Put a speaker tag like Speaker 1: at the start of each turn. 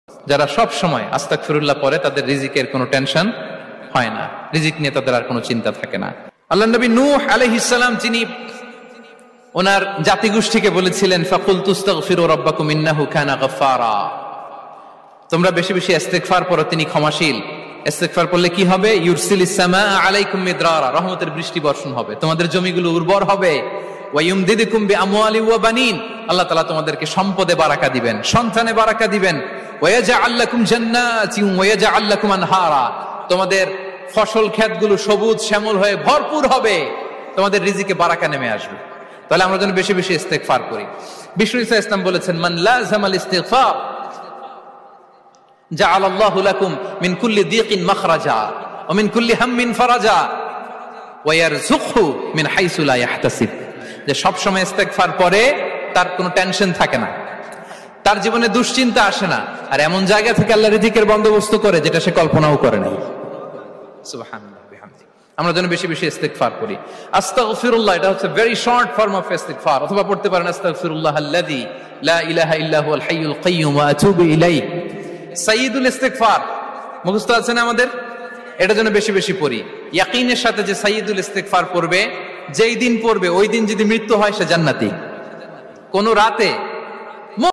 Speaker 1: যারা সব সময় আস্তাগফিরুল্লাহ পড়ে তাদের রিজিকের কোনো টেনশন হয় না, রিজিক নিয়ে তাদের আর কোনো চিন্তা থাকে না। আল্লাহ নবী নূহ আলাইহিস সালাম যিনি ওনার জাতিগোষ্ঠীকে বলেছিলেন ফাকুলতু আস্তাগফিরু রাব্বাকুম ইন্নাহু কানা গাফফারা, তোমরা বেশি বেশি ইস্তেগফার পড়ো, তিনি ক্ষমাশীল। ইস্তেগফার পড়লে কি হবে? ইউরসিলিস সামাআ আলাইকুম মিদরারা, রহমতের বৃষ্টি বর্ষণ হবে, তোমাদের জমিগুলো উর্বর হবে। ওয়া ইউমদিদুকুম বিআমওয়ালি ওয়া বানিন, আল্লাহ তাআলা তোমাদেরকে সম্পদে বারাকা দিবেন, সন্তানে বারাকা দিবেন। ওয়া ইয়াজআল লাকুম জান্নাতিন ওয়া ইয়াজআল লাকুম আনহারা, তোমাদের ফসল ক্ষেতগুলো সবুজ শ্যামল হয়ে ভরপুর হবে, তোমাদের রিজিকে বারাকা নেমে আসবে। তাহলে আমরা যেন বেশি বেশি ইস্তেগফার করি। বিষ্ণু ঈসা ইসলাম বলেছেন মান লাযামাল ইস্তিগফার জাআলাল্লাহু লাকুম মিন কুল্লি দিকিন মাখরাজা ওয়া মিন কুল্লি হাম্মিন ফারাজা ওয়া ইয়ারযুকহু মিন হাইসু লা ইয়াহতাসিব, যে সব সময় ইস্তেগফার পড়ে তার কোনো টেনশন থাকে না, তার জীবনে দুশ্চিন্তা আসে না, আর এমন জায়গা থেকে আল্লাহ রিজিকের বন্দোবস্ত করে যেটা সে কল্পনাও করে নাই। সুবহানাল্লাহ বিহামদি। আমরা যেন বেশি বেশি ইস্তেগফার করি। আস্তাগফিরুল্লাহ এটা হচ্ছে ভেরি শর্ট ফর্ম অফ ইস্তেগফার, অথবা পড়তে পারেন আস্তাগফিরুল্লাহাল্লাযী লা ইলাহা ইল্লা হুয়াল হাইয়ুল কাইয়্যুম ওয়া আতুবু ইলাইহি। সাইয়্যিদুল ইস্তেগফার মুখস্থ আছে না আমাদের? এটা যেন বেশি বেশি পড়ি ইয়াকিনের সাথে, যে সাইয়্যিদুল ইস্তেগফার পড়বে, যেই দিন পড়বে ওই দিন যদি মৃত্যু হয় সে জান্নাতি। কোন রাতে